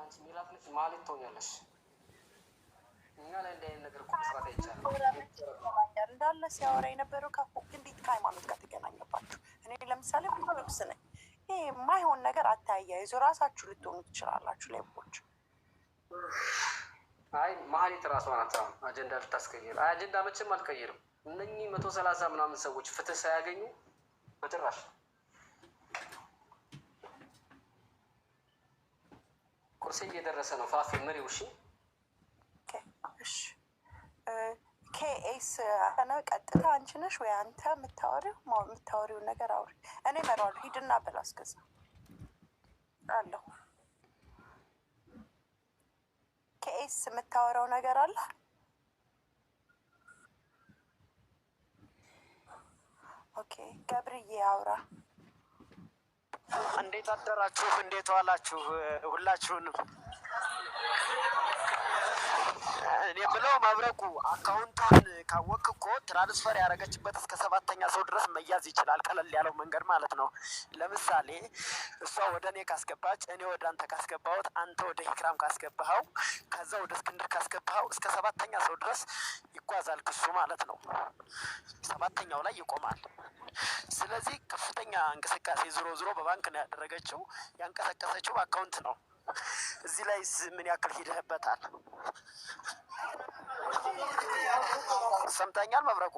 አንቺ ሜላት ነሽ ማለት ትሆኛለሽ። እኛ ላይ እንደ አይነት ነገር እኮ መስራት አይቻልም። እንዳለ ሲያወራ የነበረው እንዴት ከሃይማኖት ጋር ተገናኘባችሁ? እኔ ለምሳሌ ኦርቶዶክስ ነኝ። ይሄ የማይሆን ነገር አታያይዙ። ራሳችሁ ልትሆኑ ትችላላችሁ ሌቦች። አይ መሀሌት ራሷ ናት አጀንዳ ልታስቀይር። አይ አጀንዳ መቼም አልቀይርም። እነኚህ 130 ምናምን ሰዎች ፍትህ ሳያገኙ በጭራሽ። ቁርሴ እየደረሰ ነው። ፋፍ ምሪው። እሺ ኬኤስ ቀጥታ አንቺ ነሽ ወይ አንተ የምታወሪውን ነገር አውሪ። እኔ እመራዋለሁ። ሂድና በላ አስገዛ አለሁ። ኬኤስ የምታወራው ነገር አለ። ኦኬ ገብርዬ አውራ። እንዴት አደራችሁ? እንዴት ዋላችሁ? ሁላችሁንም እኔ የምለው መብረቁ አካውንቷን ካወቅ እኮ ትራንስፈር ያደረገችበት እስከ 7ኛ ሰው ድረስ መያዝ ይችላል። ቀለል ያለው መንገድ ማለት ነው። ለምሳሌ እሷ ወደ እኔ ካስገባች፣ እኔ ወደ አንተ ካስገባሁት፣ አንተ ወደ ኢክራም ካስገባኸው፣ ከዛ ወደ እስክንድር ካስገባኸው እስከ 7ኛ ሰው ድረስ ይጓዛል ክሱ ማለት ነው። 7ኛው ላይ ይቆማል። ስለዚህ ከፍተኛ እንቅስቃሴ ዞሮ በባንክ ነው ያደረገችው። ያንቀሳቀሰችው በአካውንት ነው። እዚህ ላይ ምን ያክል ሂደህበታል? ሰምተኛል መብረቁ?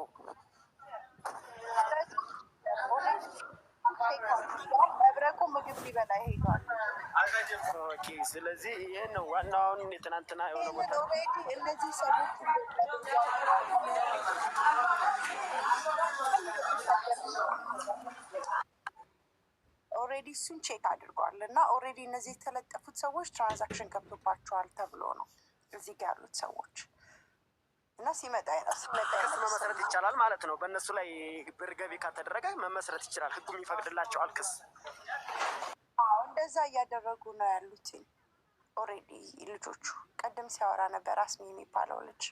መብረቁ ምግብ ሊበላ ሄዷል። ኦኬ ስለዚህ ይሄን ነው ዋናውን የትናንትና የሆነ ቦታ እነዚህ ሰዎች ኦልሬዲ እሱን ቼክ አድርጓል እና ኦልሬዲ እነዚህ የተለጠፉት ሰዎች ትራንዛክሽን ገብቶባቸዋል ተብሎ ነው እዚህ ጋር ያሉት ሰዎች እና ሲመጣ ክስ መመስረት ይቻላል ማለት ነው። በእነሱ ላይ ብር ገቢ ካተደረገ መመስረት ይችላል። ህጉም ይፈቅድላቸዋል ክስ። እንደዛ እያደረጉ ነው ያሉት ኦልሬዲ ልጆቹ። ቀደም ሲያወራ ነበር አስሚ የሚባለው ልጅ።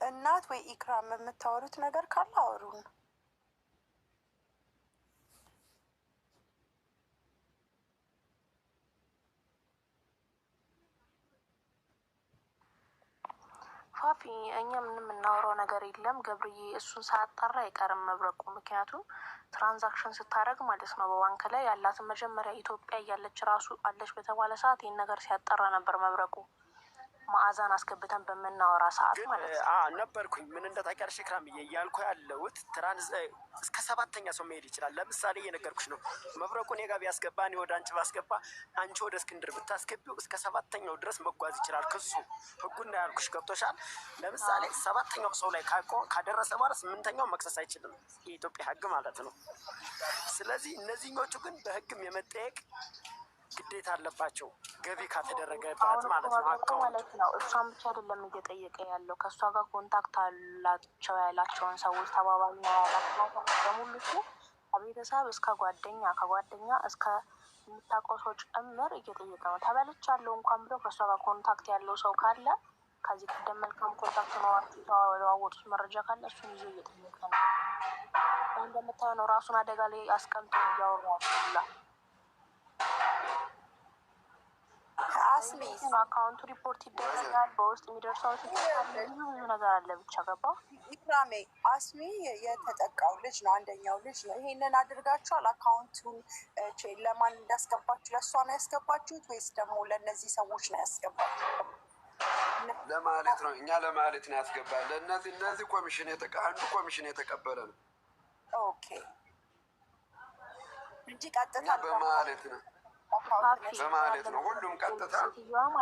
እናት ወይ ኢክራም የምታወሩት ነገር ካለ አወሩን። ፋፊ እኛ ምንም የምናወራው ነገር የለም። ገብርዬ እሱን ሳያጣራ አይቀርም መብረቁ። ምክንያቱም ትራንዛክሽን ስታደርግ ማለት ነው በባንክ ላይ ያላትን መጀመሪያ ኢትዮጵያ እያለች ራሱ አለች በተባለ ሰዓት ይህን ነገር ሲያጣራ ነበር መብረቁ። ማዕዛን አስገብተን በምናወራ ሰዓት ማለት ነው ነበርኩኝ። ምን እንደታውቂያለሽ ኢክራምዬ እያልኩ ያለሁት እስከ 7ኛ ሰው መሄድ ይችላል። ለምሳሌ እየነገርኩሽ ነው። መብረቁ እኔ ጋር ቢያስገባ፣ እኔ ወደ አንቺ ባስገባ፣ አንቺ ወደ እስክንድር ብታስገቢው እስከ 7ኛው ድረስ መጓዝ ይችላል ክሱ። ህጉን ነው ያልኩሽ። ገብቶሻል? ለምሳሌ 7ኛው ሰው ላይ ካደረሰ በኋላ 8ኛው መክሰስ አይችልም፣ የኢትዮጵያ ህግ ማለት ነው። ስለዚህ እነዚህኞቹ ግን በህግም የመጠየቅ ግዴታ አለባቸው ገቢ ካተደረገባት ማለት ነው። ማለት ነው እሷን ብቻ አይደለም እየጠየቀ ያለው ከእሷ ጋር ኮንታክት አላቸው ያላቸውን ሰዎች ተባባሪ ያላቸው በሙሉ ከቤተሰብ እስከ ጓደኛ ከጓደኛ እስከ የምታውቀው ሰው ጭምር እየጠየቀ ነው። ተበልቻለሁ እንኳን ብለው ከእሷ ጋር ኮንታክት ያለው ሰው ካለ ከዚህ ቀደም መልካም ኮንታክት ኖሯቸው የተለዋወጡት መረጃ ካለ እሱን ይዞ እየጠየቀ ነው። እንደምታየው ነው ራሱን አደጋ ላይ አስቀምጦ እያወራ ያላ አካውንቱ ሪፖርት ይደረጋል። በውስጥ የሚደርሰው ብዙ ነገር አለ። ብቻ ገባ ኢክራሜ አስሚ የተጠቃው ልጅ ነው፣ አንደኛው ልጅ ነው። ይሄንን አድርጋችኋል? አካውንቱን ለማን እንዳስገባችሁ ለእሷ ነው ያስገባችሁት ወይስ ደግሞ ለእነዚህ ሰዎች ነው ያስገባችሁት? ለማለት ነው እኛ ለማለት ነው ያስገባል። ለእነዚህ ኮሚሽን አንዱ ኮሚሽን የተቀበለ ነው። ኦኬ እንጂ ቀጥታ በማለት ነው በማለት ነው። ሁሉም ቀጥታ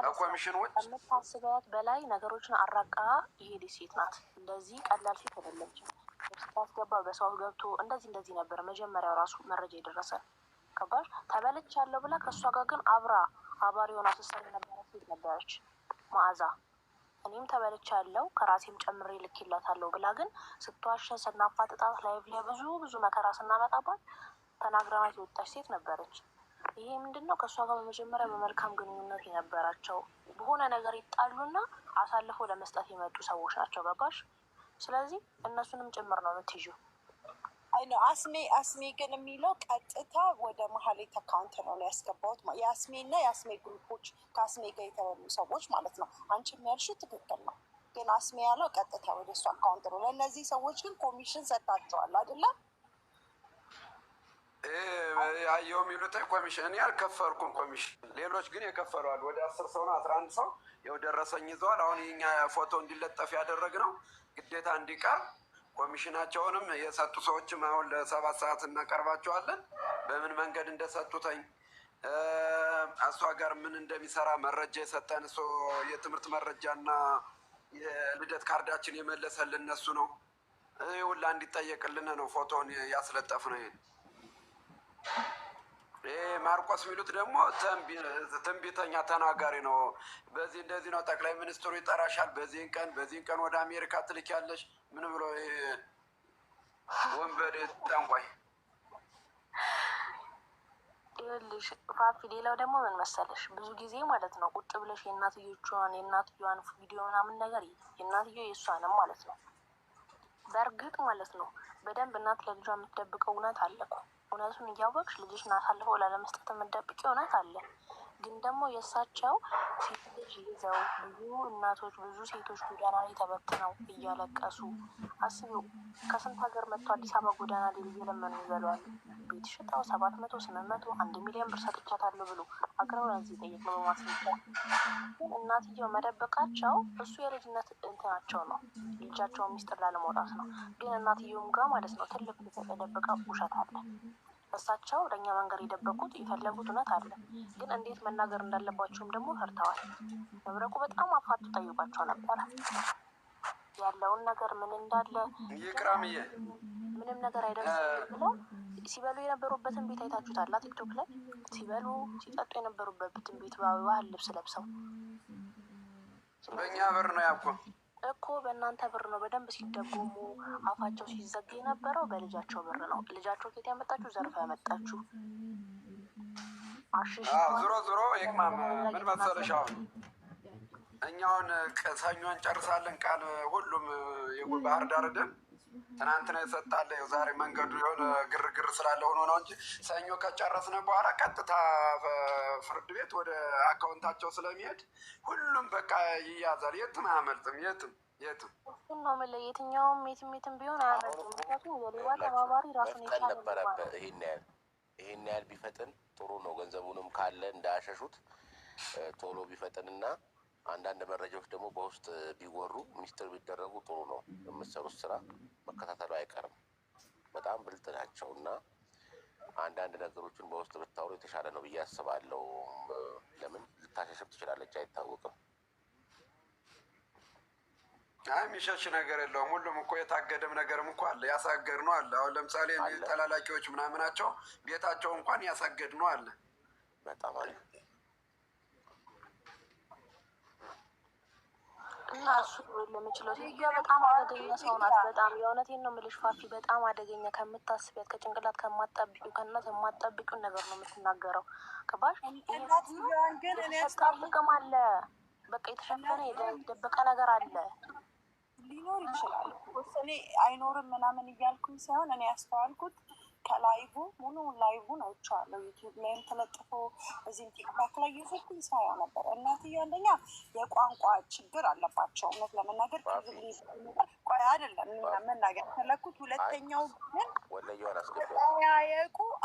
ከኮሚሽን ውጭ ከምታስበት በላይ ነገሮችን አራቃ የሄደች ሴት ናት። እንደዚህ ቀላል ሴት አይደለችም። ስታስገባ በሰው ገብቶ እንደዚህ ነበር መጀመሪያው ራሱ መረጃ የደረሰ ከባድ ተበልቻለሁ ብላ ከእሷ ጋር ግን አባሪ ሆና ስትሰራ የነበረች ሴት ነበረች መዓዛ። እኔም ተበልቻለሁ ከራሴም ጨምሬ ልኬላታለሁ ብላ ግን ስትዋሸን ስናፋጥጣት ላይቭ ላይ ብዙ መከራ ስናመጣባት ተናግረናት የወጣች ሴት ነበረች። ይሄ ምንድነው? ከእሷ ጋር በመጀመሪያ በመልካም ግንኙነት የነበራቸው በሆነ ነገር ይጣሉና አሳልፎ ለመስጠት የመጡ ሰዎች ናቸው። ገባሽ? ስለዚህ እነሱንም ጭምር ነው የምትይዥው። አይ ነው አስሜ ግን የሚለው ቀጥታ ወደ መሀሌት አካውንት ነው ያስገባሁት። የአስሜ እና የአስሜ ግሩፖች ከአስሜ ጋር የተበሉ ሰዎች ማለት ነው። አንቺ የሚያልሽው ትክክል ነው፣ ግን አስሜ ያለው ቀጥታ ወደ እሱ አካውንት ነው። ለእነዚህ ሰዎች ግን ኮሚሽን ሰጣቸዋል አይደለም? አየው የሚሉት ኮሚሽን እኔ አልከፈልኩም ኮሚሽን። ሌሎች ግን የከፈለዋል። ወደ 10 ሰው ነው 11 ሰው ያው ደረሰኝ ይዘዋል። አሁን የኛ ፎቶ እንዲለጠፍ ያደረግነው ግዴታ እንዲቀር ኮሚሽናቸውንም የሰጡ ሰዎችም አሁን ለ7 ሰዓት እናቀርባቸዋለን። በምን መንገድ እንደሰጡተኝ እሷ ጋር ምን እንደሚሰራ መረጃ የሰጠን እሱ የትምህርት መረጃና የልደት ካርዳችን የመለሰልን እነሱ ነው። ሁላ እንዲጠየቅልን ነው ፎቶውን ያስለጠፍ ነው። ይሄ ማርቆስ የሚሉት ደግሞ ትንቢተኛ ተናጋሪ ነው። በዚህ እንደዚህ ነው ጠቅላይ ሚኒስትሩ ይጠራሻል፣ በዚህን ቀን ወደ አሜሪካ ትልኪያለሽ ምን ብሎ ወንበዴ ጠንቋይ። ይኸውልሽ ፋፊ፣ ሌላው ደግሞ ምን መሰለሽ፣ ብዙ ጊዜ ማለት ነው ቁጭ ብለሽ የእናትየዋን ቪዲዮ ምናምን ነገር የእናትየው የእሷንም ማለት ነው በእርግጥ ማለት ነው በደንብ እናት ለልጇ የምትደብቀው እውነት አለ እኮ። እውነቱን እያወቅሽ ልጅሽን አሳልፈው ላለመስጠት የምትደብቂው እውነት አለ። ግን ደግሞ የእሳቸው ሴት ልጅ ይዘው ብዙ እናቶች ብዙ ሴቶች ጎዳና ላይ ተበትነው እያለቀሱ አስቢው። ከስንት ሀገር መጥቶ አዲስ አበባ ጎዳና ላይ እየለመኑ ይበሏል። ቤት ሽጠው 700 800 1 ሚሊዮን ብር ሰጥቻታለሁ ብሎ አቅረው ለዚህ ጠየቅ ነው በማስረጃ። ግን እናትየው መደበቃቸው እሱ የልጅነት እንትናቸው ነው፣ ልጃቸው ሚስጥር ላለመውጣት ነው። ግን እናትየውም ጋር ማለት ነው ትልቅ የተደበቀ ውሸት አለ። እሳቸው ለእኛ መንገድ የደበቁት የፈለጉት እውነት አለ። ግን እንዴት መናገር እንዳለባቸውም ደግሞ ፈርተዋል። መብረቁ በጣም አፋጡ ጠይቋቸው ነበረ ያለውን ነገር ምን እንዳለ። ይቅራምዬ ምንም ነገር አይደርስም ብለው ሲበሉ የነበሩበትን ቤት አይታችሁታላ? ቲክቶክ ላይ ሲበሉ ሲጠጡ የነበሩበትን ቤት በባህል ልብስ ለብሰው በእኛ ብር ነው ያኮ እኮ በእናንተ ብር ነው በደንብ ሲደጎሙ አፋቸው ሲዘጋ የነበረው በልጃቸው ብር ነው። ልጃቸው ኬት ያመጣችሁ? ዘርፋ ያመጣችሁ አሽሽ። ዞሮ ይቅማም ምን መሰለሽ፣ አሁን እኛውን ሰኞን ጨርሳለን ቃል ሁሉም የባህር ዳር ደም ትናንትና የሰጣለ ዛሬ መንገዱ የሆነ ግርግር ስላለ ሆኖ ነው እንጂ ሰኞ ከጨረስነ በኋላ ቀጥታ ፍርድ ቤት ወደ አካውንታቸው ስለሚሄድ ሁሉም በቃ ይያዛል። የትም አያመልጥም። የትም እሱን ነው የምልህ። የትም ቢሆን አያመልጥም። ምክንያቱም የሌባ ተባባሪ ራሱን የቻለ ነበረበት። ይሄን ያህል ቢፈጥን ጥሩ ነው። ገንዘቡንም ካለ እንዳያሸሹት ቶሎ ቢፈጥንና አንዳንድ መረጃዎች ደግሞ በውስጥ ቢወሩ ሚስጥር ቢደረጉ ጥሩ ነው። የምትሰሩት ስራ መከታተሉ አይቀርም። በጣም ብልጥ ናቸው እና አንዳንድ ነገሮችን በውስጥ ብታወሩ የተሻለ ነው ብዬ አስባለሁ። ለምን ልታሸሽም ትችላለች፣ አይታወቅም። የሚሸሽ ነገር የለውም። ሁሉም እኮ የታገደም ነገርም እኮ አለ፣ ያሳገድ ነው አለ። አሁን ለምሳሌ ተላላኪዎች ምናምናቸው ቤታቸው እንኳን ያሳገድ ነው አለ። በጣም አለ እና እሱ ለምችለው ሴትዮዋ በጣም አደገኛ ሰው ናት። በጣም የእውነቴን ነው የምልሽ ፋፊ፣ በጣም አደገኛ ከምታስቢያት ከጭንቅላት ከማትጠብቂው ከእናት የማትጠብቂው ነገር ነው የምትናገረው። ገባሽ? ጥቅም አለ፣ በቃ የተሸፈነ የደበቀ ነገር አለ። ሊኖር ይችላል እኔ አይኖርም ምናምን እያልኩኝ ሳይሆን እኔ ያስተዋልኩት ከላይቡ ሙሉ ላይቡን አይቼዋለሁ። ዩቲዩብ ላይም ተለጥፎ እዚህም ቲክታክ ላይ የዘኩኝ ሳያው ነበር። እናትዬ አንደኛ የቋንቋ ችግር አለባቸው እውነት ለመናገር ቆይ አይደለም መናገር ፈለኩት። ሁለተኛው ግን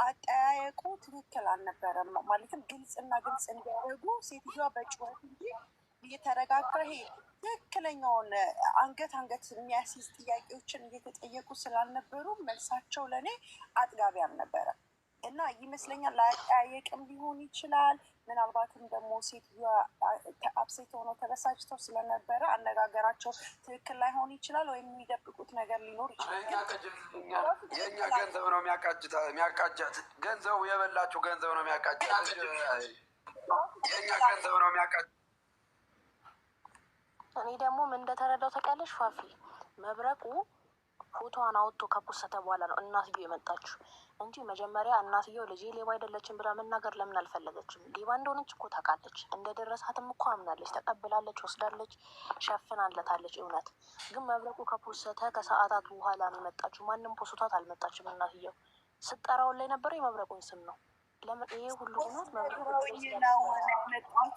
አጠያየቁ ትክክል አልነበረም። ማለትም ግልጽ እንዲያደርጉ ሴትዮዋ በጭወት እንጂ እየተረጋጋ ይሄ ትክክለኛውን አንገት የሚያስይዝ ጥያቄዎችን እየተጠየቁ ስላልነበሩ መልሳቸው ለእኔ አጥጋቢ አልነበረም እና ይመስለኛል ላያጠያየቅም ሊሆን ይችላል። ምናልባትም ደግሞ ሴትዮዋ አብሴት ሆነው ተበሳጭተው ስለነበረ አነጋገራቸው ትክክል ላይሆን ይችላል፣ ወይም የሚደብቁት ነገር ሊኖር ይችላል። የእኛ ገንዘብ ነው የሚያቃጃት። ገንዘቡ የበላችሁ ገንዘብ ነው የሚያቃጃት። የእኛ ገንዘብ ነው የሚያቃጃት። እኔ ደግሞ ምን እንደተረዳው ታውቂያለሽ ፋፊ፣ መብረቁ ፎቶዋን አውጥቶ ከፖሰተ በኋላ ነው እናትየው የመጣችው እንጂ መጀመሪያ እናትየው ልጄ ሌባ አይደለችም ብላ መናገር ለምን አልፈለገችም? ሌባ እንደሆነች እኮ ታውቃለች። እንደደረሳትም እኮ አምናለች፣ ተቀብላለች፣ ወስዳለች፣ ሸፍናለታለች። እውነት ግን መብረቁ ከፖሰተ ከሰዓታት በኋላ ነው የመጣችው። ማንም ፖስቷት አልመጣችም። እናትየው ስጠራውን ላይ ነበረ የመብረቁን ስም ነው። ለምን ይሄ ሁሉ ሆኖት መጣት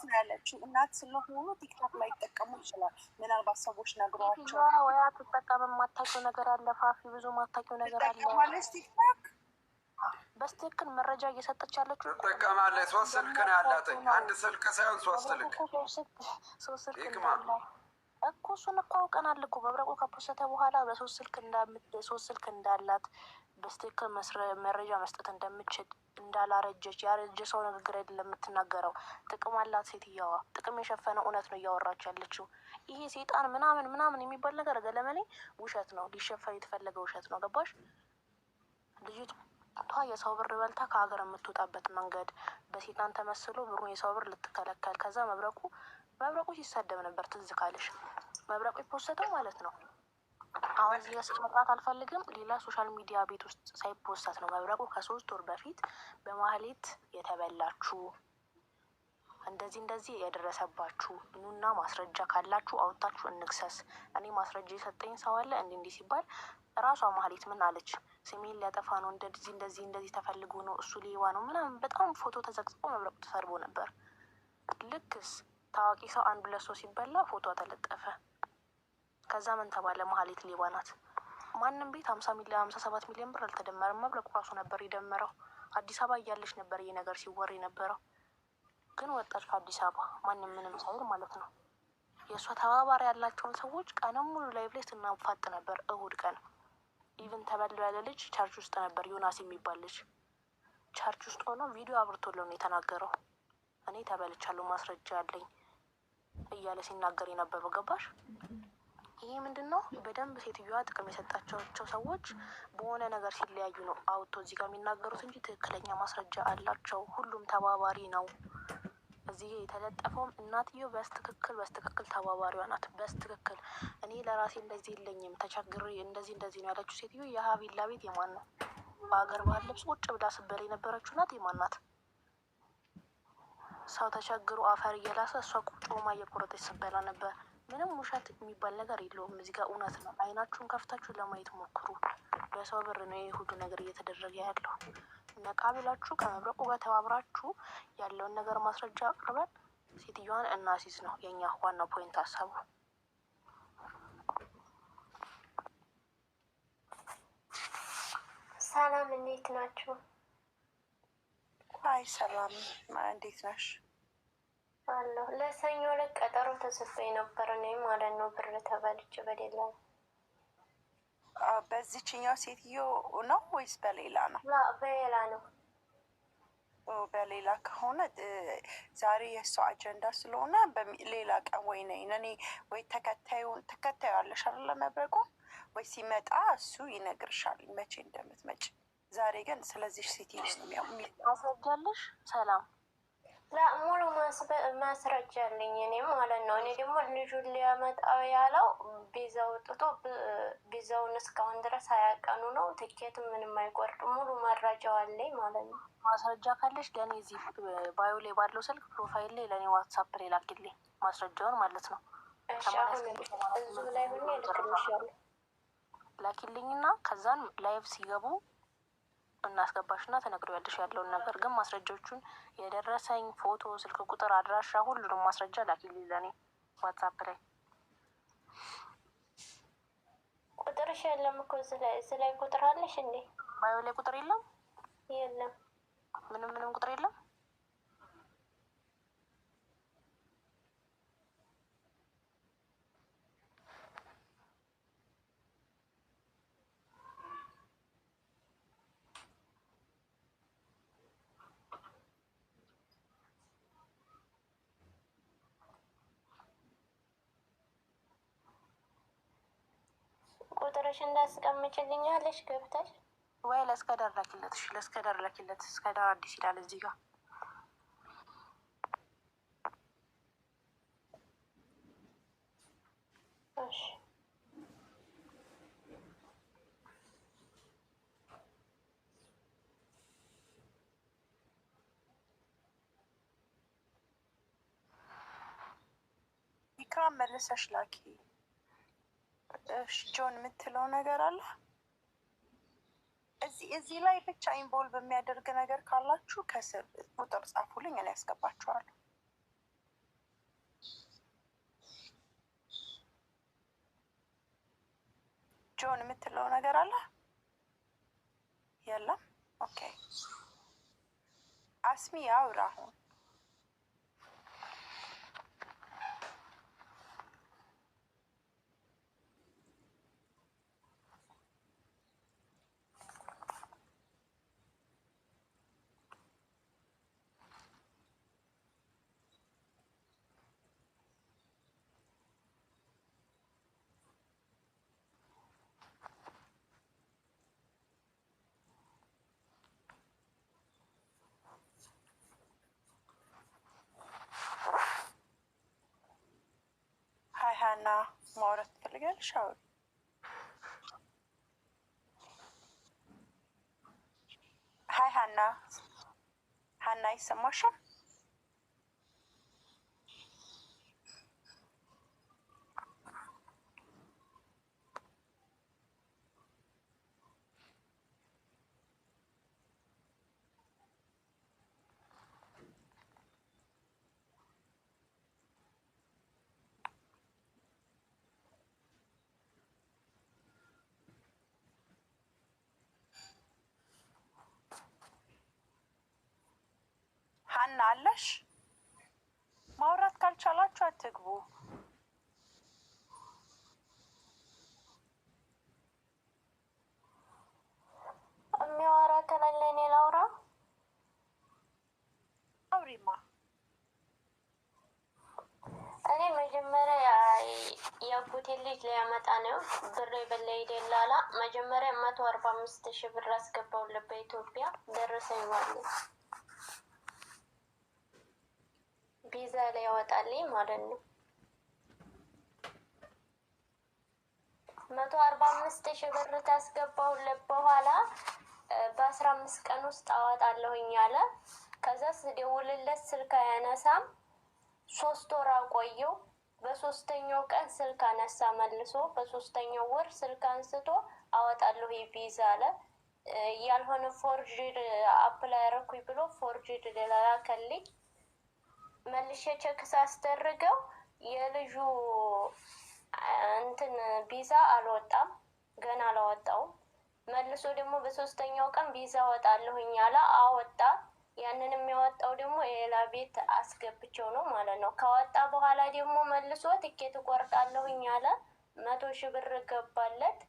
ነው ያለችው። እናት ስለሆኑ ቲክቶክ ላይ ይጠቀሙ ይችላል። ምናልባት ሰዎች ነግሯቸው ወይ አትጠቀምም። ማታውቂው ነገር አለ ፋፊ፣ ብዙ ማታውቂው ነገር አለ። ትጠቀማለች ቲክቶክ በስትክክል መረጃ እየሰጠች ያለችው ትጠቀማለች። 3 ስልክ ነው ያላትኝ። 1 ስልክ ሳይሆን 3 ስልክ። ሶስት ስልክ እኮ እሱን እኮ አውቀናል እኮ መብረቁ ከፖሰተ በኋላ በሶስት ስልክ እንዳላት በስትክክል መረጃ መስጠት እንደምችል እንዳላረጀች ያረጀ ሰው ንግግር አይደለም የምትናገረው። ጥቅም አላት ሴትየዋ። ጥቅም የሸፈነ እውነት ነው እያወራች ያለችው። ይሄ ሴጣን ምናምን የሚባል ነገር ገለመኔ ውሸት ነው። ሊሸፈን የተፈለገ ውሸት ነው። ገባሽ? ልጅቷ የሰው ብር በልታ ከሀገር የምትወጣበት መንገድ በሴጣን ተመስሎ ብሩን የሰው ብር ልትከለከል። ከዛ መብረቁ ሲሳደብ ነበር ትዝ ካለሽ። መብረቁ የፖሰተው ማለት ነው። አሁን እዚህ ጋር መጥራት አልፈልግም። ሌላ ሶሻል ሚዲያ ቤት ውስጥ ሳይፖስት ነው መብረቁ ከ3 ወር በፊት በማህሌት የተበላችሁ እንደዚህ የደረሰባችሁ ኑና ማስረጃ ካላችሁ አውጥታችሁ እንክሰስ። እኔ ማስረጃ የሰጠኝ ሰው አለ እንዲህ ሲባል ራሷ ማህሌት ምን አለች? ስሜን ሊያጠፋ ነው እንደዚህ ተፈልጎ ነው እሱ ሌባ ነው ምናምን በጣም ፎቶ ተዘቅዝቆ መብረቁ ተሰርቦ ነበር። ልክስ ታዋቂ ሰው 1-2 ሰው ሲበላ ፎቶ ተለጠፈ። ከዛ ምን ተባለ? ማህሌት ሌባ ናት። ማንም ቤት 57 ሚሊዮን ብር አልተደመረም። መብረቁ ራሱ ነበር የደመረው። አዲስ አበባ እያለች ነበር ይሄ ነገር ሲወር የነበረው። ግን ወጣች ከአዲስ አበባ ማንም ምንም ሳይል ማለት ነው። የእሷ ተባባሪ ያላቸውን ሰዎች ቀንም ሙሉ ላይቭ ላይ ስናፋጥ ነበር። እሁድ ቀን ኢቭን ተበላው ያለ ልጅ ቸርች ውስጥ ነበር። ዮናስ የሚባል ልጅ ቸርች ውስጥ ሆኖ ቪዲዮ አብርቶለው ነው የተናገረው። እኔ ተበልቻለሁ ማስረጃ ያለኝ እያለ ሲናገር የነበረው ገባሽ? ይሄ ምንድን ነው? በደንብ ሴትዮዋ ጥቅም የሰጣቸው ሰዎች በሆነ ነገር ሲለያዩ ነው አውቶ እዚህ ጋር የሚናገሩት እንጂ ትክክለኛ ማስረጃ አላቸው። ሁሉም ተባባሪ ነው። እዚህ የተለጠፈውም እናትየው በስትክክል ተባባሪዋ ናት። በስትክክል እኔ ለራሴ እንደዚህ የለኝም ተቸግሬ እንደዚህ ነው ያለችው ሴትዮ የሀቢላ ቤት የማን ነው? በሀገር ባህል ልብስ ቁጭ ብላ ስበል የነበረችው ናት። የማን ናት? ሰው ተቸግሮ አፈር እየላሰ እሷ ቁጭ ማ እየቆረጠች ስበላ ነበር። ምንም ውሸት የሚባል ነገር የለውም። እዚህ ጋር እውነት ነው። አይናችሁን ከፍታችሁ ለማየት ሞክሩ። በሰው ብር ነው ይህ ሁሉ ነገር እየተደረገ ያለው። ነቃ ብላችሁ ከመብረቁ ጋር ተባብራችሁ ያለውን ነገር ማስረጃ አቅርበን ሴትዮዋን እናሲዝ ነው የኛ ዋና ፖይንት ሀሳቡ። ሰላም፣ እንዴት ናችሁ? አይ ሰላም፣ እንዴት ነሽ? አለሁ። ለሰኞ ዕለት ቀጠሮ ተሰጥቶኝ ነበር እኔ ማለት ነው። ብር ተበልቼ በሌላ በዚችኛው ሴትዮ ነው ወይስ በሌላ ነው? በሌላ ነው። በሌላ ከሆነ ዛሬ የእሷ አጀንዳ ስለሆነ ሌላ ቀን ወይ ነኝ እኔ ወይ ተከታዩ አለሽ አይደለ? መብረቁ ወይ ሲመጣ እሱ ይነግርሻል መቼ እንደምትመጭ። ዛሬ ግን ስለዚህ ሴትዮ ውስጥ አስረጃለሽ። ሰላም ሙሉ ማስረጃ አለኝ እኔ ማለት ነው። እኔ ደግሞ ልጁን ሊያመጣው ያለው ቪዛው ጥቶ ቪዛውን እስካሁን ድረስ 20 ቀኑ ነው። ትኬትም ምንም አይቆርጥ። ሙሉ መረጃው አለኝ ማለት ነው። ማስረጃ ካለሽ ለእኔ እዚህ ባዮ ላይ ባለው ስልክ ፕሮፋይል ላይ ለእኔ ዋትሳፕ ላይ ላኪልኝ ማስረጃውን ማለት ነው። አሁን እዙ ላይ ሆኜ ልክልሻለሁ። ላኪልኝና ከዛን ላይቭ ሲገቡ እናስገባሽና ተነግሪያለሽ ያለውን ነገር። ግን ማስረጃዎቹን የደረሰኝ ፎቶ፣ ስልክ ቁጥር፣ አድራሻ ሁሉንም ማስረጃ ላኪልኝ ለእኔ ዋትሳፕ ላይ። ቁጥርሽ የለም እኮ እዚህ ላይ ቁጥር አለሽ እንዴ? ባዮ ላይ ቁጥር የለም? የለም፣ ምንም ቁጥር የለም። ቁጥርሽ እንዳስቀምጭልኛለሽ ገብተሽ ወይ ለእስከዳር ላኪለት። እሺ ለእስከዳር ላኪለት። እስከዳር አዲስ ይላል እዚህ ጋር። እሺ ኢክራም መልሰሽ ላኪ። እሺ ጆን የምትለው ነገር አለ እዚህ ላይ ብቻ ኢንቮልቭ የሚያደርግ ነገር ካላችሁ ከስር ቁጥር ጻፉልኝ፣ እኔ ያስገባችኋለሁ። ጆን የምትለው ነገር አለ? የለም። ኦኬ አስሚ አውራ አሁን ሀና ማውራት ትፈልጋለሽ? አውሪ። ሀይ ሀና ይሰማሻል? ሀና አለሽ? ማውራት ካልቻላችሁ አትግቡ። የሚያወራ ከሌለ እኔ ላውራ። አውሪማ። እኔ መጀመሪያ የአጎቴ ልጅ ሊያመጣ ነው ብር የበላይ ደላላ መጀመሪያ 145,000 ብር አስገባውለት በኢትዮጵያ ደረሰኝ ማለት ቪዛ ላይ ያወጣልኝ ማለት ነው። 145,000 ብር ታስገባውለት በኋላ በ15 ቀን ውስጥ አወጣለሁኝ አለ። ከዛ ስደውልለት ስልክ አያነሳም። 3 ወር አቆየው። በሶስተኛው ቀን ስልክ አነሳ መልሶ። በሶስተኛው ወር ስልክ አንስቶ አወጣለሁ ቪዛ አለ። ያልሆነ ፎርጅድ አፕላይ አረኩኝ ብሎ ፎርጅድ ላከልኝ። መልሼ ቼክ ሳስደርገው የልጁ እንትን ቪዛ አልወጣም፣ ገና አላወጣውም። መልሶ ደግሞ በሶስተኛው ቀን ቪዛ አወጣለሁኝ አለ፣ አወጣ። ያንን የሚያወጣው ደግሞ የሌላ ቤት አስገብቼው ነው ማለት ነው። ካወጣ በኋላ ደግሞ መልሶ ትኬት እቆርጣለሁኝ አለ። 100,000 ብር ገባለት።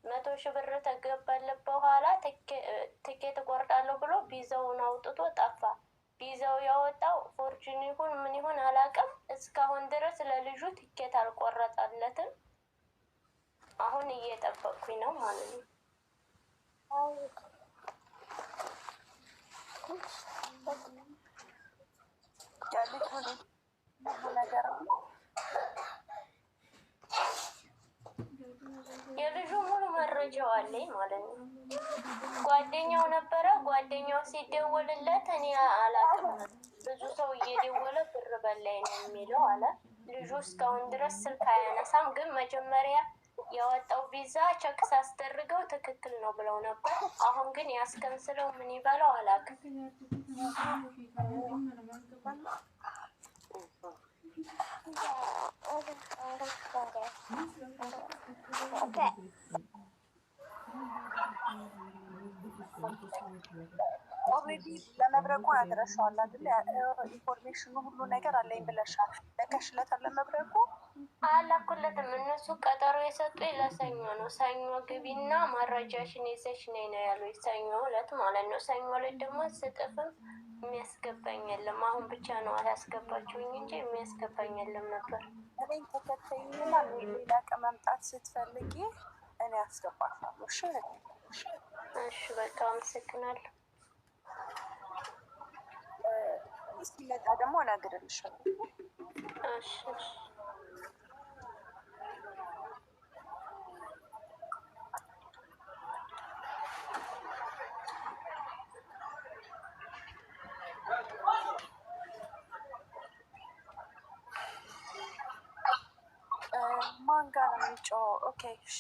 100,000 ብር ተገባለት በኋላ ትኬት እቆርጣለሁ ብሎ ቪዛውን አውጥቶ ጠፋ። ቪዛው ያወጣው ፎርጅን ይሁን ምን ይሁን አላውቅም። እስካሁን ድረስ ለልጁ ትኬት አልቆረጠለትም። አሁን እየጠበቅኩኝ ነው ማለት ነው። የልጁ ሙሉ መረጃው አለኝ ማለት ነው። ጓደኛው ነበረ። ጓደኛው ሲደወልለት እኔ አላውቅም፣ ብዙ ሰው እየደወለ ብር በላይ ነው የሚለው አለ። ልጁ እስካሁን ድረስ ስልክ አያነሳም። ግን መጀመሪያ ያወጣው ቪዛ ቸክ ሳስደርገው ትክክል ነው ብለው ነበር። አሁን ግን ያስከንስለው ምን ይበለው አላውቅም። ኦልሬዲ ለመብረቁ ነግረሽዋል አይደል? ኢንፎርሜሽኑ ሁሉ ነገር አለኝ ብለሻል። ለከሽለታል ለመብረቁ አላኩለትም። እነሱ ቀጠሮ የሰጡኝ ለሰኞ ነው። ሰኞ ግቢና መረጃሽን ይዘሽ ነይ ነው ያሉኝ። ሰኞ ዕለት ማለት ነው። ሰኞ ዕለት ደግሞ ስጥፍም የሚያስገባኝ የለም። አሁን ብቻ ነው አላስገባችሁኝ እንጂ የሚያስገባኝ የለም ነበር። እኔን ተከተይኝና ሌላ ቀን መምጣት ስትፈልጊ እኔ አስገባሻለሁ። እሺ በቃ አመሰግናለሁ። ሲመጣ ደግሞ እነግርልሻለሁ። እሺ ኦኬ እሺ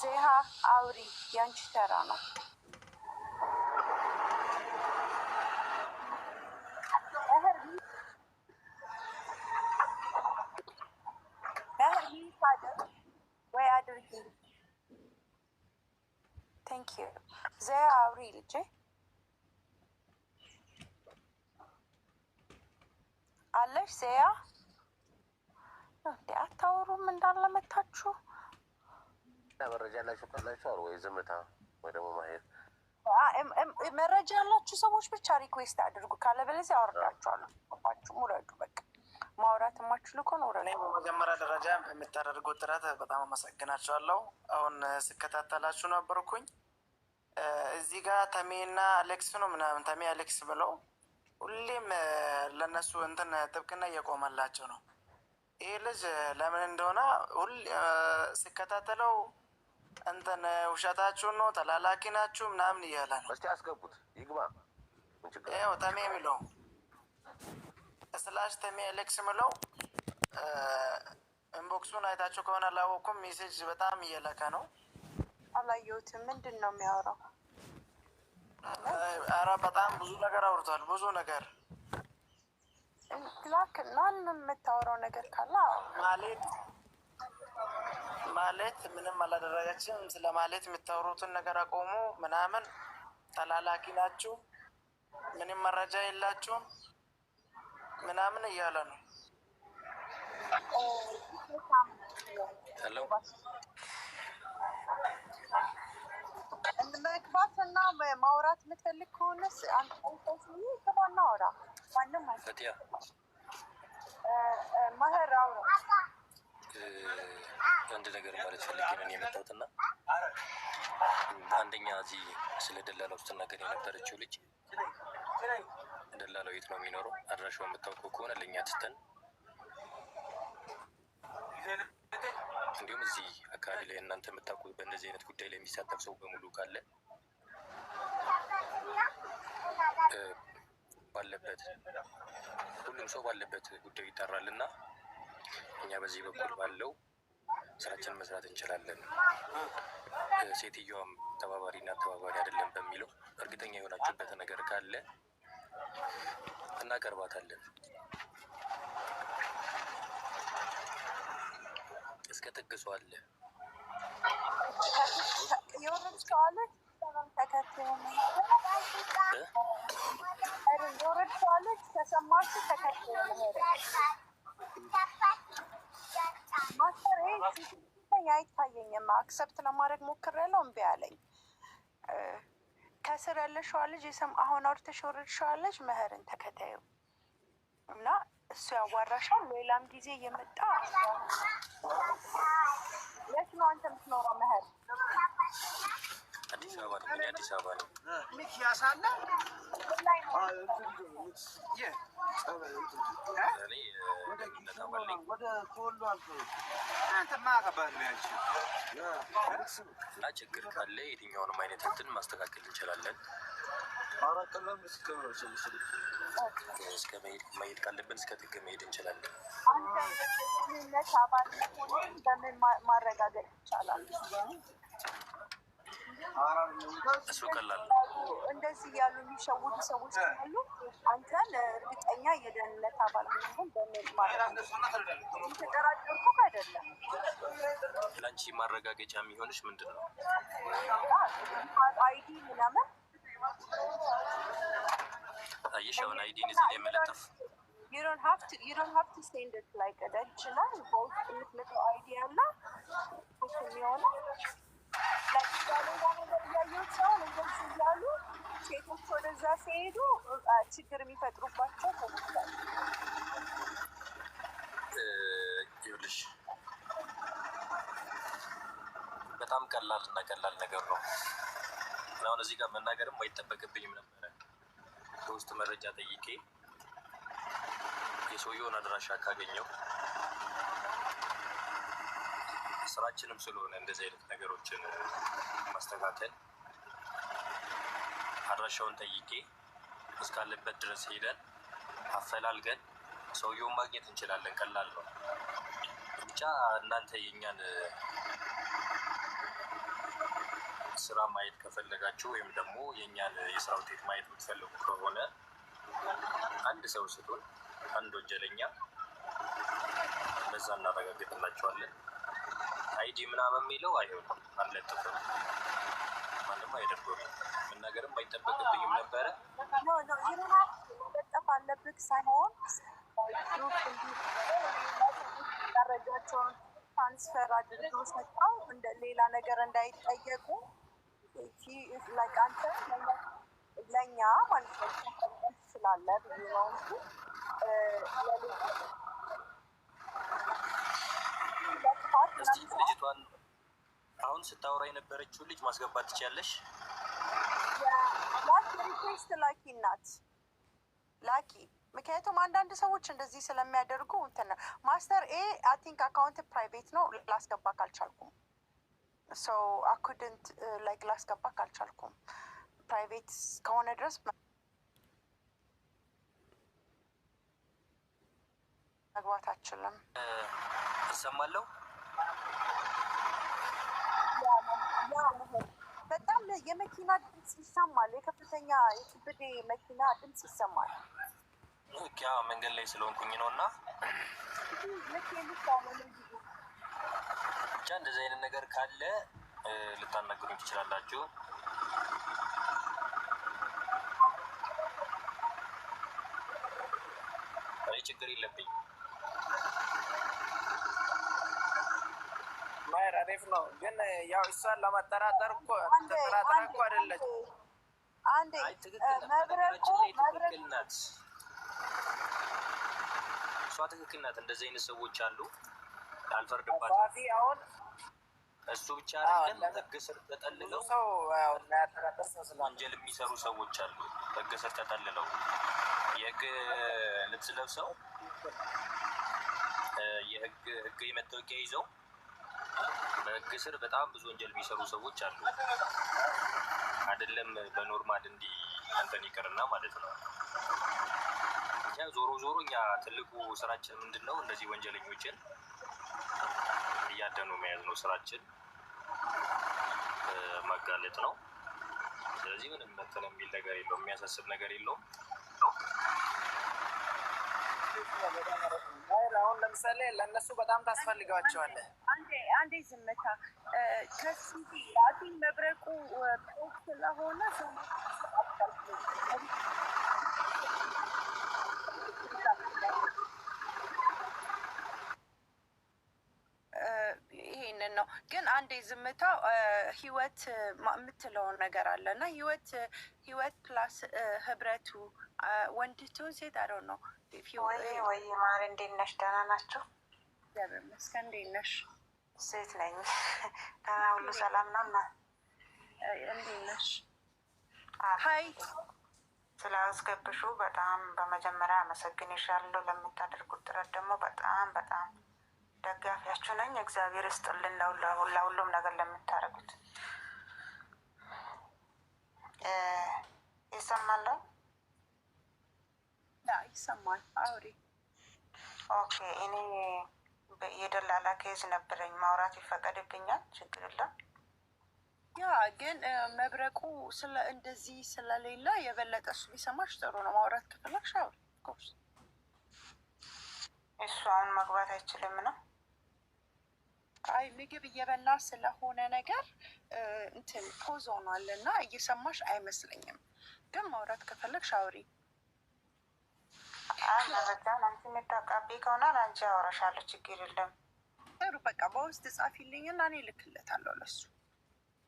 ዜሃ አውሪ ያንቺ ተራ ነው ወይ አድርጊ ቴንክ ዩ ዜሃ አውሪ ልጄ አለሽ ዜያ እንዴ አታወሩም እንዳለመታችሁ መረጃ ያላችሁ ካላችሁ አሩ ወይ ዝምታ ወይ ደግሞ ማሄድ መረጃ ያላችሁ ሰዎች ብቻ ሪኩዌስት አድርጉ ካለበለዚያ አወርዳችኋለሁ አባችሁ ሙረዱ በቃ ማውራት የማትችሉ ከሆነ ወረዱ በመጀመሪያ ደረጃ የምታደርጉት ጥረት በጣም አመሰግናችኋለሁ አሁን ስከታተላችሁ ነበርኩኝ እዚህ ጋር ተሜና አሌክስ ነው ምናምን ተሜ አሌክስ ብለው ሁሌም ለነሱ እንትን ጥብቅና እየቆመላቸው ነው ይሄ ልጅ ለምን እንደሆነ ሲከታተለው እንትን ውሸታችሁን ነው ተላላኪ ናችሁ ምናምን እያለ ነው እስቲ አስገቡት ይግባ ይኸው ተሜ የሚለው ስላሽ ተሜ አሌክስ ምለው ኢንቦክሱን አይታችሁ ከሆነ አላወኩም ሜሴጅ በጣም እየላከ ነው አላየሁትም ምንድን ነው የሚያወራው ኧረ በጣም ብዙ ነገር አውርቷል ብዙ ነገር ላክ ናን የምታወራው ነገር ካለ ማለት ምንም አላደረገችም ስለ ማለት የምታወሩትን ነገር አቆሙ ምናምን ተላላኪ ናችሁ ምንም መረጃ የላችሁም ምናምን እያለ ነው ሄሎ መግባትና ማውራት የምትፈልግ ከሆነስ አንተ ከማን አውራ ማንም ፈቲያ ማህር አውራ አንድ ነገር ማለት ፈልጌ ነው የመጣሁትና አንደኛ እዚህ ስለ ደላላው ስትናገር የነበረችው ልጅ ደላላው የት ነው የሚኖረው አድራሻው የምታውቀው ከሆነ ለእኛ ትተን እንዲሁም እዚህ አካባቢ ላይ እናንተ የምታውቁት በእንደዚህ አይነት ጉዳይ ላይ የሚሳተፍ ሰው በሙሉ ካለ ባለበት ሁሉም ሰው ባለበት ጉዳዩ ይጠራል እና እኛ በዚህ በኩል ባለው ስራችን መስራት እንችላለን። ሴትዮዋም ተባባሪና ተባባሪ አይደለም በሚለው እርግጠኛ የሆናችሁበት ነገር ካለ እናቀርባታለን። እስከ ጥቅሱ አለ የወረድሽዋለች የወረድሽዋለች ተሰማሽ ተከትሎ ማስተር አይታየኝም አክሰፕት ለማድረግ ሞክሬያለሁ እምቢ አለኝ ከስር ያለሽዋ ልጅ አሁን አውርተሽ የወረድሽዋለች ምህርን ተከታዩ እና እሱ ያዋራሻል ሌላም ጊዜ እየመጣ የት ነው አንተ የምትኖረው ምህር አዲስ አበባ ነው እኔ አዲስ አበባ ነው ሚኪያስ አለ እና ችግር ካለ የትኛውንም አይነት እንትን ማስተካከል እንችላለን። እስከ መሄድ ካለብን እስከ ጥግ መሄድ እንችላለን። አንተ አባል በምን ማረጋገጥ ይቻላል? እሱ ቀላል እንደዚህ ያሉ የሚሸውዱ ሰዎች ካሉ አንተን እርግጠኛ የደህንነት አባል መሆን በምን ተጠራጠርኩ አይደለም። ለአንቺ ማረጋገጫ የሚሆንሽ ምንድን ነው? አይዲ ምናምን አየሽ፣ አሁን አይዲን እዚህ ላይ መለጠፍ you don't have to send it like a ይችላል በውስጥ የምትልከው አይዲ ያለ የሚሆነው እያሉ ሴቶች ወደዛ ሲሄዱ ችግር የሚፈጥሩባቸው ሰዎች አሉ። ይኸውልሽ በጣም ቀላል እና ቀላል ነገር ነው። አሁን እዚህ ጋር መናገርም አይጠበቅብኝም ነበረ። በውስጥ መረጃ ጠይቄ የሰውየውን አድራሻ ካገኘው ስራችንም ስለሆነ እንደዚህ አይነት ነገሮችን ማስተካከል አድራሻውን ጠይቄ እስካለበት ድረስ ሄደን አፈላልገን ሰውየውን ማግኘት እንችላለን። ቀላል ነው። ብቻ እናንተ የኛን ስራ ማየት ከፈለጋችሁ ወይም ደግሞ የኛን የስራ ውጤት ማየት የምትፈልጉ ከሆነ አንድ ሰው ስጡን፣ አንድ ወንጀለኛ፣ በዛ እናረጋግጥላቸዋለን። አይዲ ምናምን የሚለው አይሆንም፣ አንለጥፍም፣ ማንም አይደርገውም። መናገርም አይጠበቅብኝም ነበረ። መለጠፍ አለብህ ሳይሆን መረጃቸውን ትራንስፈር አድርገው ሰጥተው እንደ ሌላ ነገር እንዳይጠየቁ አንተ ለእኛ ማለት ነው ስላለ ብዬ ነው እስቲ ልጅቷን አሁን ስታወራ የነበረችውን ልጅ ማስገባት ትችያለሽ? ሪኩዌስት ላኪ እናት ላኪ። ምክንያቱም አንዳንድ ሰዎች እንደዚህ ስለሚያደርጉ እንትን ማስተር ኤ አይ ቲንክ አካውንት ፕራይቬት ነው ላስገባ ካልቻልኩም ሰው አኩድንት ላይክ ላስገባ ካልቻልኩም ፕራይቬት ከሆነ ድረስ መግባት አችልም። እሰማለሁ። በጣም የመኪና ድምፅ ይሰማል። የከፍተኛ የክብዴ መኪና ድምፅ ይሰማል። ያ መንገድ ላይ ስለሆንኩኝ ነው እና ብቻ እንደዚህ አይነት ነገር ካለ ልታናግሩኝ ትችላላችሁ። አይ ችግር የለብኝ። ማየር አሪፍ ነው፣ ግን ያው እሷን ለማጠራጠር እኮ ተጠራጥራ እኮ አይደለች። አንዴ መብረቁ ትክክል ናት፣ እሷ ትክክል ናት። እንደዚህ አይነት ሰዎች አሉ፣ አልፈርድባትም። አሁን እሱ ብቻ አይደለም፣ ህግ ስር ተጠልለው ወንጀል የሚሰሩ ሰዎች አሉ። ህግ ስር ተጠልለው የህግ ልብስ ለብሰው የህግ መታወቂያ ይዘው በህግ ስር በጣም ብዙ ወንጀል የሚሰሩ ሰዎች አሉ። አይደለም በኖርማል እንዲህ አንተን ይቅርና ማለት ነው። እኛ ዞሮ እኛ ትልቁ ስራችን ምንድን ነው? እነዚህ ወንጀለኞችን እያደኑ መያዝ ነው ስራችን፣ ማጋለጥ ነው። ስለዚህ ምንም መተለ የሚል ነገር የለውም፣ የሚያሳስብ ነገር የለውም። አሁን ለምሳሌ ለእነሱ በጣም ታስፈልጋቸዋለህ። አንዴ ዝምታ ከሲቲ አቲን መብረቁ ስለሆነ ይሄንን ነው። ግን አንዴ ዝምታው ህይወት የምትለውን ነገር አለ እና ህይወት ፕላስ ህብረቱ ወንድቱ ሴት አለው ነው። ወይ ማር እንዴት ነሽ? ደህና ናቸው? እግዚአብሔር ይመስገን። እንዴት ነሽ? ሴት ነኝ። ደህና ሁሉ ሰላም ነው? እና እንዴት ነሽ? ሀይ ስላስገብሹ በጣም በመጀመሪያ አመሰግንሻለሁ። ለምታደርጉት ጥረት ደግሞ በጣም ደጋፊያችሁ ነኝ። እግዚአብሔር ይስጥልን ለሁሉም ነገር ለምታደርጉት። ይሰማል? ይሰማል። አውሪ። ኦኬ። እኔ የደላላ ኬዝ ነበረኝ። ማውራት ይፈቀድብኛል? ችግር የለም። ያ ግን መብረቁ እንደዚህ ስለሌለ የበለጠ እሱ ቢሰማሽ ጥሩ ነው። ማውራት ከፈለግሽ አውሪ። ኮርስ እሱ አሁን መግባት አይችልም ነው? አይ ምግብ እየበላ ስለሆነ ነገር እንትን ፖዝ ሆኗል እና እየሰማሽ አይመስለኝም። ግን ማውራት ከፈለግሽ አውሪ። መረጃን አንቺ የምታቃቢ ከሆነ አንቺ አወራሻለሁ። ችግር የለም። ጥሩ በቃ በውስጥ ጻፊልኝ እና እኔ እልክለታለሁ ለሱ።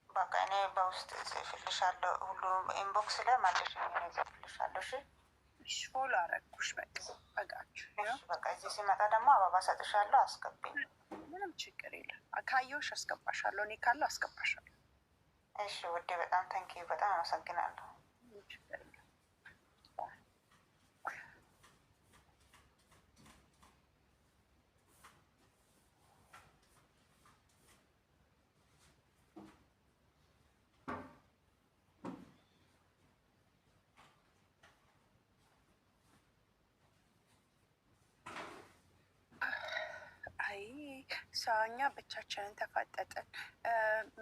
በቃ እኔ በውስጥ ጽፍልሻለሁ። ሁሉም ኢንቦክስ ላይ ማለሽ ጽፍልሻለሁ። እሺ ፎሎ አረግኩሽ። በቃችሁ። በቃ እዚህ ሲመጣ ደግሞ አበባ ሰጥሻለሁ። አስገቢኝ። ምንም ችግር የለም። ካየሁሽ አስገባሻለሁ። እኔ ካለ አስገባሻለሁ። እሺ ውዴ፣ በጣም ተንኪዩ። በጣም አመሰግናለሁ። እኛ ብቻችንን ተፋጠጥን።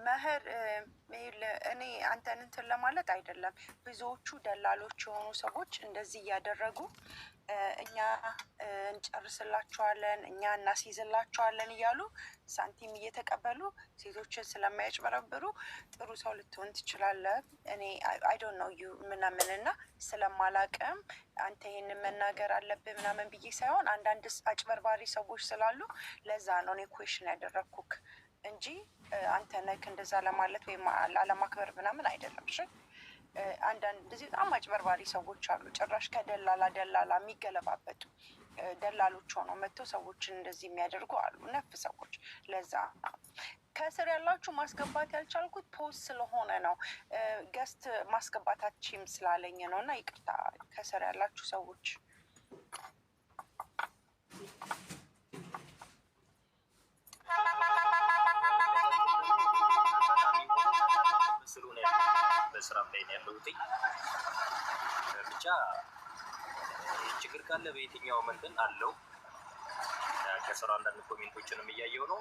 መህር እኔ አንተን እንትን ለማለት አይደለም። ብዙዎቹ ደላሎች የሆኑ ሰዎች እንደዚህ እያደረጉ እኛ እንጨርስላቸዋለን፣ እኛ እናስይዝላቸዋለን እያሉ ሳንቲም እየተቀበሉ ሴቶችን ስለማያጭበረብሩ ጥሩ ሰው ልትሆን ትችላለህ። እኔ አይ ዶንት ኖው ዩ ምናምንና ስለማላቅም አንተ ይህንን መናገር አለብህ ምናምን ብዬ ሳይሆን አንዳንድ አጭበርባሪ ሰዎች ስላሉ ለዛ ነው እኔ ኩዌሽን ያደረግኩክ እንጂ አንተ ነክ እንደዛ ለማለት ወይም ላለማክበር ምናምን አይደለም። እሺ አንዳንድ እንደዚህ በጣም አጭበርባሪ ሰዎች አሉ። ጭራሽ ከደላላ የሚገለባበጡ ደላሎች ሆነው መጥተው ሰዎችን እንደዚህ የሚያደርጉ አሉ፣ ነፍ ሰዎች። ለዛ ከስር ያላችሁ ማስገባት ያልቻልኩት ፖስት ስለሆነ ነው፣ ገስት ማስገባታችም ስላለኝ ነው። እና ይቅርታ ከስር ያላችሁ ሰዎች። በስራ ላይ ነው ያለሁት። ብቻ ችግር ካለ በየትኛው መንገድ አለው። ከስራ አንዳንድ ኮሜንቶችንም እያየው ነው።